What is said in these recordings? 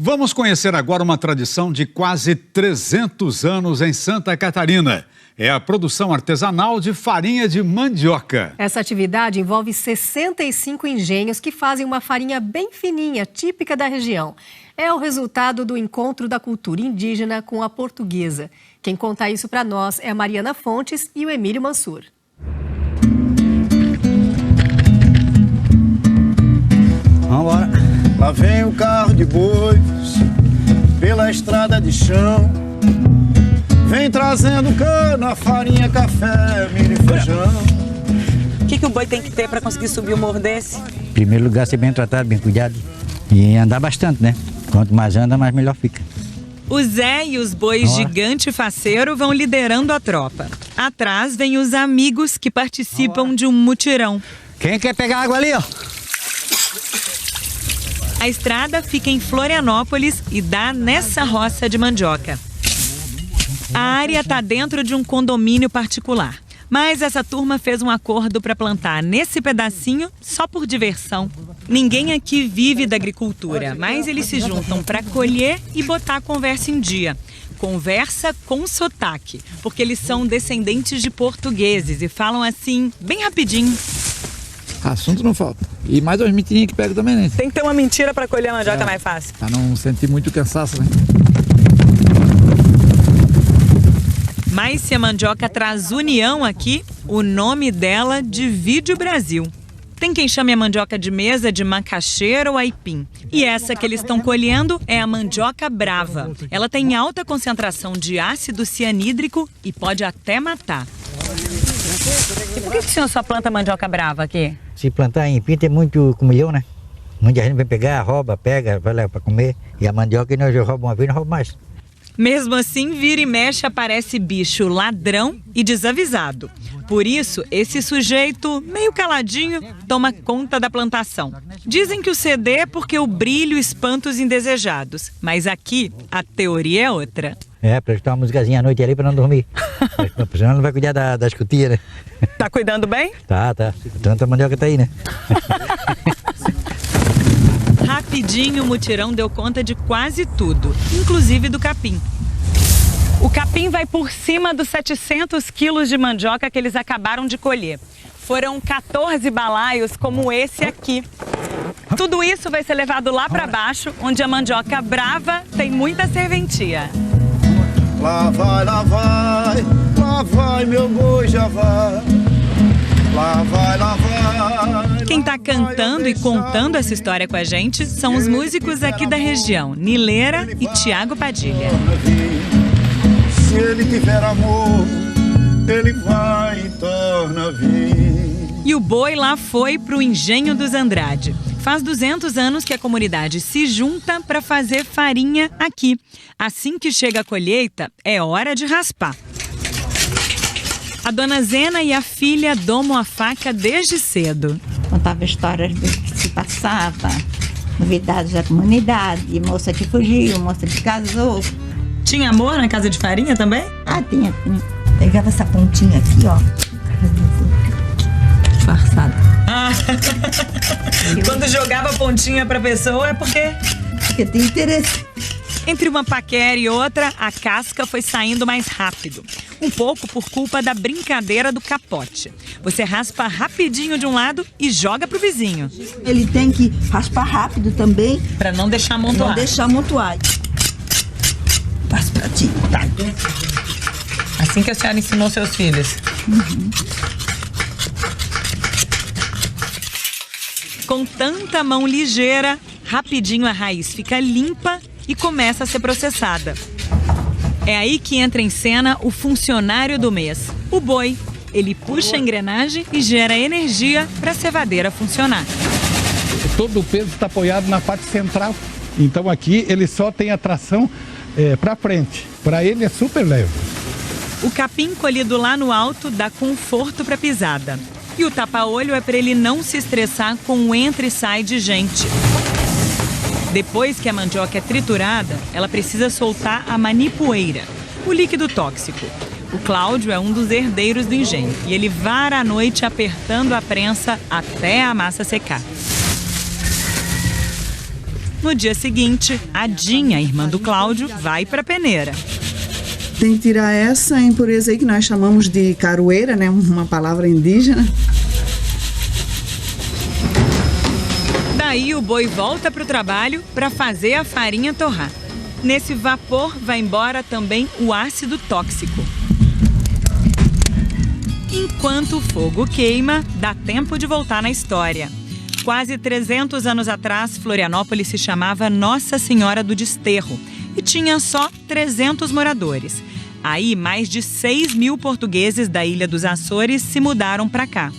Vamos conhecer agora uma tradição de quase 300 anos em Santa Catarina. É a produção artesanal de farinha de mandioca. Essa atividade envolve 65 engenhos que fazem uma farinha bem fininha, típica da região. É o resultado do encontro da cultura indígena com a portuguesa. Quem conta isso para nós é a Mariana Fontes e o Emílio Mansur. Vamos embora. Lá vem o carro de bois pela estrada de chão. Vem trazendo cana, farinha, café, milho e feijão. O que o boi tem que ter para conseguir subir o morro desse? Em primeiro lugar, ser bem tratado, bem cuidado e andar bastante, né? Quanto mais anda, mais melhor fica. O Zé e os bois gigante e faceiro vão liderando a tropa. Atrás vem os amigos que participam de um mutirão. Quem quer pegar água ali, ó? A estrada fica em Florianópolis e dá nessa roça de mandioca. A área está dentro de um condomínio particular. Mas essa turma fez um acordo para plantar nesse pedacinho só por diversão. Ninguém aqui vive da agricultura, mas eles se juntam para colher e botar a conversa em dia. Conversa com sotaque, porque eles são descendentes de portugueses e falam assim, bem rapidinho. Assunto não falta. E mais umas mentirinhas que pego também, né? Tem que ter uma mentira para colher a mandioca mais fácil. Pra não sentir muito cansaço, né? Mas se a mandioca traz união aqui, o nome dela divide o Brasil. Tem quem chame a mandioca de mesa de macaxeira ou aipim. E essa que eles estão colhendo é a mandioca brava. Ela tem alta concentração de ácido cianídrico e pode até matar. E por que o senhor só planta mandioca brava aqui? Se plantar em pinta é muito comilhão, né? Muita gente vem pegar, rouba, pega, vai lá para comer. E a mandioca nós roubamos uma vez, não rouba mais. Mesmo assim, vira e mexe aparece bicho ladrão e desavisado. Por isso, esse sujeito, meio caladinho, toma conta da plantação. Dizem que o CD é porque o brilho espanta os indesejados. Mas aqui, a teoria é outra. É, pra escutar uma musicazinha à noite ali pra não dormir. Senão não vai cuidar da escutinha, né? Tá cuidando bem? Tá. Tanta mandioca tá aí, né? Rapidinho, o mutirão deu conta de quase tudo, inclusive do capim. O capim vai por cima dos 700 quilos de mandioca que eles acabaram de colher. Foram 14 balaios como esse aqui. Tudo isso vai ser levado lá para baixo, onde a mandioca brava tem muita serventia. Lá vai, lá vai, meu boi já vai. Lá vai. Quem está cantando e contando essa história com a gente são os músicos aqui da região, Nileira e Tiago Padilha. Se ele tiver amor, ele vai e torna vir. E o boi lá foi pro Engenho dos Andrade. Faz 200 anos que a comunidade se junta para fazer farinha aqui. Assim que chega a colheita, é hora de raspar. A dona Zena e a filha domam a faca desde cedo. Contava histórias do que se passava, novidades da comunidade, moça que fugiu, moça que casou. Tinha amor na casa de farinha também? Ah, tinha. Pegava essa pontinha aqui, ó. Disfarçada. Quando jogava a pontinha pra pessoa é porque tem interesse. Entre uma paquera e outra, a casca foi saindo mais rápido. Um pouco por culpa da brincadeira do capote. Você raspa rapidinho de um lado e joga pro vizinho. Ele tem que raspar rápido também. Pra não deixar amontoar. Não deixar amontoar. Passo pra ti. Tá. Assim que a senhora ensinou seus filhos. Com tanta mão ligeira, rapidinho a raiz fica limpa e começa a ser processada. É aí que entra em cena o funcionário do mês, o boi. Ele puxa a engrenagem e gera energia para a cevadeira funcionar. Todo o peso está apoiado na parte central. Então aqui ele só tem a tração para frente. Para ele é super leve. O capim colhido lá no alto dá conforto para a pisada. E o tapa-olho é para ele não se estressar com o entra e sai de gente. Depois que a mandioca é triturada, ela precisa soltar a manipoeira, o líquido tóxico. O Cláudio é um dos herdeiros do engenho e ele vara a noite apertando a prensa até a massa secar. No dia seguinte, a Dinha, irmã do Cláudio, vai para a peneira. Tem que tirar essa impureza aí que nós chamamos de caroeira, né? Uma palavra indígena. Daí o boi volta para o trabalho para fazer a farinha torrar. Nesse vapor vai embora também o ácido tóxico. Enquanto o fogo queima, dá tempo de voltar na história. Quase 300 anos atrás, Florianópolis se chamava Nossa Senhora do Desterro e tinha só 300 moradores. Aí, mais de 6.000 portugueses da Ilha dos Açores se mudaram para cá.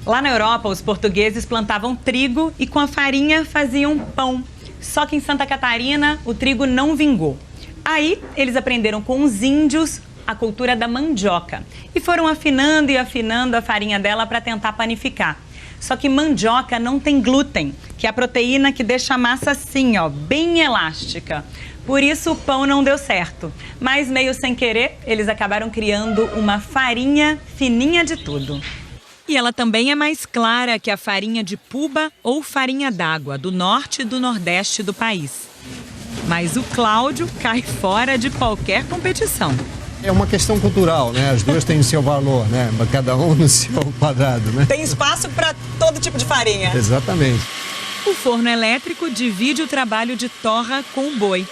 Lá na Europa, os portugueses plantavam trigo e com a farinha faziam pão. Só que em Santa Catarina, o trigo não vingou. Aí, eles aprenderam com os índios a cultura da mandioca e foram afinando e afinando a farinha dela para tentar panificar. Só que mandioca não tem glúten, que é a proteína que deixa a massa assim, ó, bem elástica. Por isso o pão não deu certo. Mas meio sem querer, eles acabaram criando uma farinha fininha de tudo. E ela também é mais clara que a farinha de puba ou farinha d'água do norte e do nordeste do país. Mas o Cláudio cai fora de qualquer competição. É uma questão cultural, né? As duas têm o seu valor, né? Cada um no seu quadrado, né? Tem espaço para todo tipo de farinha. Exatamente. O forno elétrico divide o trabalho de torra com o boi.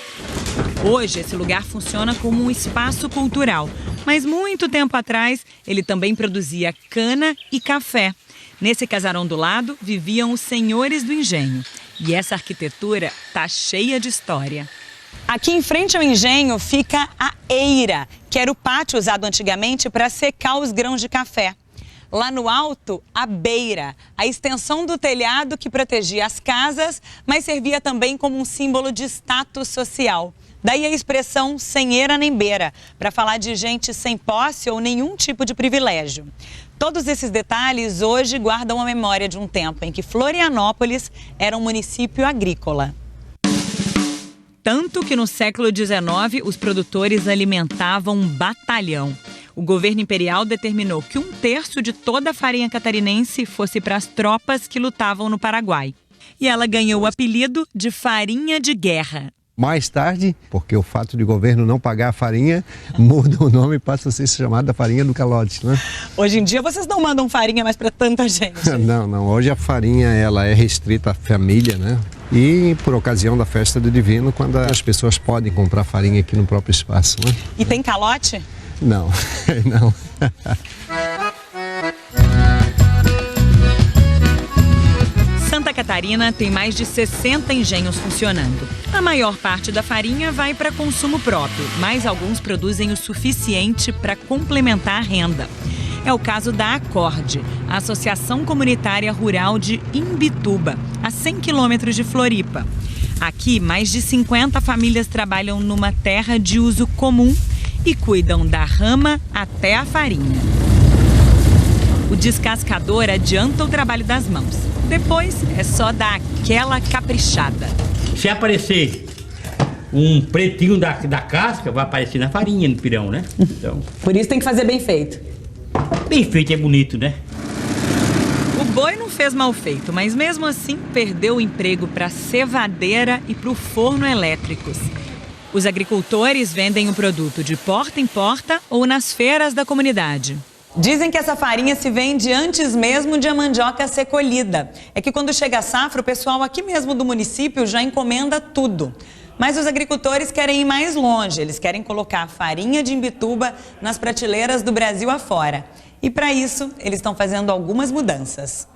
Hoje, esse lugar funciona como um espaço cultural, mas muito tempo atrás, ele também produzia cana e café. Nesse casarão do lado, viviam os senhores do engenho. E essa arquitetura tá cheia de história. Aqui em frente ao engenho fica a eira, que era o pátio usado antigamente para secar os grãos de café. Lá no alto, a beira, a extensão do telhado que protegia as casas, mas servia também como um símbolo de status social. Daí a expressão sem eira nem beira, para falar de gente sem posse ou nenhum tipo de privilégio. Todos esses detalhes hoje guardam a memória de um tempo em que Florianópolis era um município agrícola. Tanto que no século XIX, os produtores alimentavam um batalhão. O governo imperial determinou que 1/3 de toda a farinha catarinense fosse para as tropas que lutavam no Paraguai. E ela ganhou o apelido de farinha de guerra. Mais tarde, porque o fato de o governo não pagar a farinha, muda o nome e passa a ser chamada farinha do calote, né? Hoje em dia vocês não mandam farinha mais para tanta gente. Não. Hoje a farinha ela é restrita à família, né? E por ocasião da festa do Divino, quando as pessoas podem comprar farinha aqui no próprio espaço, né? E tem calote? Não, não. Santa Catarina tem mais de 60 engenhos funcionando. A maior parte da farinha vai para consumo próprio, mas alguns produzem o suficiente para complementar a renda. É o caso da Acorde, a Associação Comunitária Rural de Imbituba, a 100 quilômetros de Floripa. Aqui, mais de 50 famílias trabalham numa terra de uso comum e cuidam da rama até a farinha. O descascador adianta o trabalho das mãos. Depois é só dar aquela caprichada. Se aparecer um pretinho da casca, vai aparecer na farinha, no pirão, né? Então, por isso tem que fazer bem feito. Bem feito é bonito, né? O boi não fez mal feito, mas mesmo assim perdeu o emprego para a cevadeira e para o forno elétricos. Os agricultores vendem o produto de porta em porta ou nas feiras da comunidade. Dizem que essa farinha se vende antes mesmo de a mandioca ser colhida. É que quando chega a safra, o pessoal aqui mesmo do município já encomenda tudo. Mas os agricultores querem ir mais longe. Eles querem colocar a farinha de Imbituba nas prateleiras do Brasil afora. E para isso, eles estão fazendo algumas mudanças.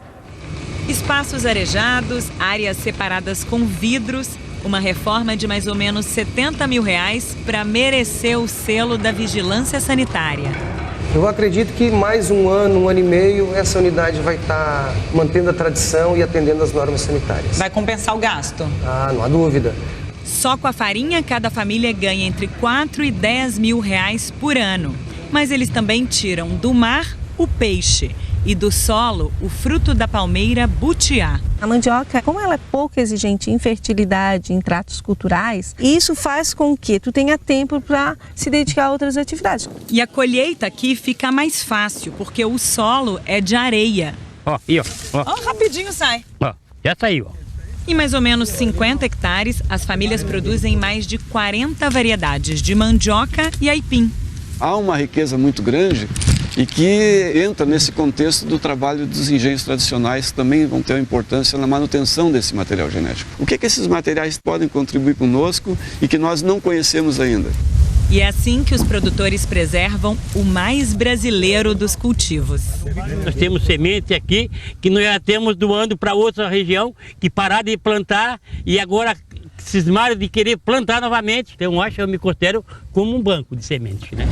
Espaços arejados, áreas separadas com vidros, uma reforma de mais ou menos R$70 mil para merecer o selo da vigilância sanitária. Eu acredito que mais um ano e meio, essa unidade vai estar mantendo a tradição e atendendo as normas sanitárias. Vai compensar o gasto? Ah, não há dúvida. Só com a farinha, cada família ganha entre R$4 e R$10 mil por ano. Mas eles também tiram do mar o peixe e do solo o fruto da palmeira butiá. A mandioca, como ela é pouco exigente em fertilidade, em tratos culturais, isso faz com que tu tenha tempo para se dedicar a outras atividades. E a colheita aqui fica mais fácil, porque o solo é de areia. Ó, e ó. Ó, rapidinho sai. Ó, já saiu, ó. Em mais ou menos 50 hectares, as famílias produzem mais de 40 variedades de mandioca e aipim. Há uma riqueza muito grande e que entra nesse contexto do trabalho dos engenhos tradicionais, que também vão ter uma importância na manutenção desse material genético. O que esses materiais podem contribuir conosco e que nós não conhecemos ainda? E é assim que os produtores preservam o mais brasileiro dos cultivos. Nós temos semente aqui que nós já temos doando para outra região que pararam de plantar e agora cismaram de querer plantar novamente. Então eu me considero como um banco de sementes, né?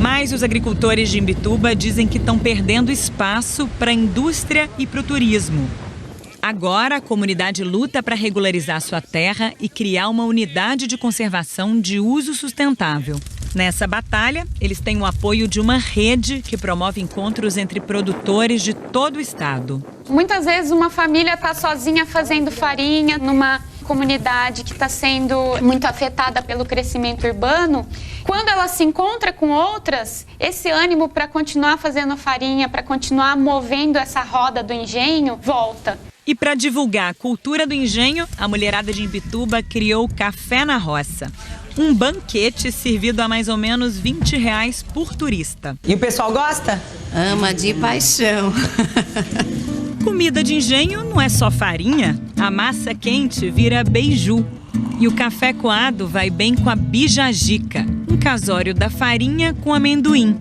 Mas os agricultores de Imbituba dizem que estão perdendo espaço para a indústria e para o turismo. Agora, a comunidade luta para regularizar sua terra e criar uma unidade de conservação de uso sustentável. Nessa batalha, eles têm o apoio de uma rede que promove encontros entre produtores de todo o estado. Muitas vezes uma família está sozinha fazendo farinha numa comunidade que está sendo muito afetada pelo crescimento urbano. Quando ela se encontra com outras, esse ânimo para continuar fazendo farinha, para continuar movendo essa roda do engenho, volta. E para divulgar a cultura do engenho, a mulherada de Imbituba criou o Café na Roça. Um banquete servido a mais ou menos R$20 por turista. E o pessoal gosta? Ama de paixão. Comida de engenho não é só farinha. A massa quente vira beiju. E o café coado vai bem com a bijajica, um casório da farinha com amendoim.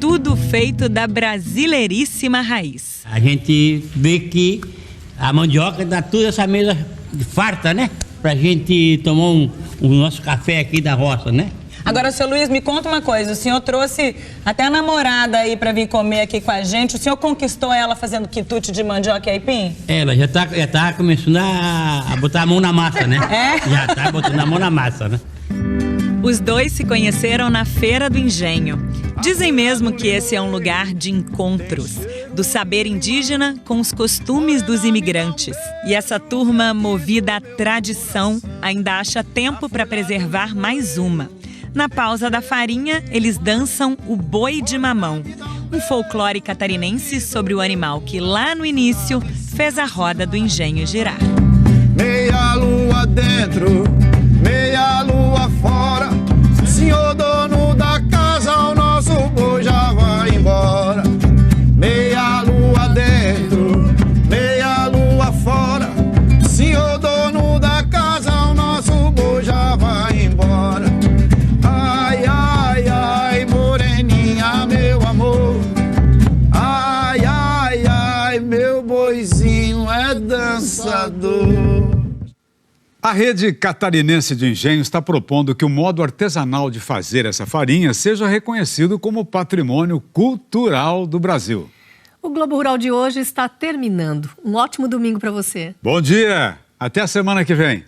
Tudo feito da brasileiríssima raiz. A gente vê que a mandioca dá toda essa mesa farta, né? Pra gente tomar o nosso café aqui da roça, né? Agora, seu Luiz, me conta uma coisa. O senhor trouxe até a namorada aí pra vir comer aqui com a gente. O senhor conquistou ela fazendo quitute de mandioca e aipim? Ela já tá começando a botar a mão na massa, né? É? Já tá botando a mão na massa, né? Os dois se conheceram na Feira do Engenho. Dizem mesmo que esse é um lugar de encontros, do saber indígena com os costumes dos imigrantes. E essa turma, movida à tradição, ainda acha tempo para preservar mais uma. Na pausa da farinha, eles dançam o boi de mamão, um folclore catarinense sobre o animal que lá no início fez a roda do engenho girar. Meia lua dentro, meia lua fora, senhor dono da casa, o nosso boi já vai embora. Meia lua dentro, meia lua fora, senhor dono da casa, o nosso boi já vai embora. Ai, ai, ai, moreninha, meu amor. Ai, ai, ai, meu boizinho é dançador. A rede catarinense de engenhos está propondo que o modo artesanal de fazer essa farinha seja reconhecido como patrimônio cultural do Brasil. O Globo Rural de hoje está terminando. Um ótimo domingo para você. Bom dia! Até a semana que vem.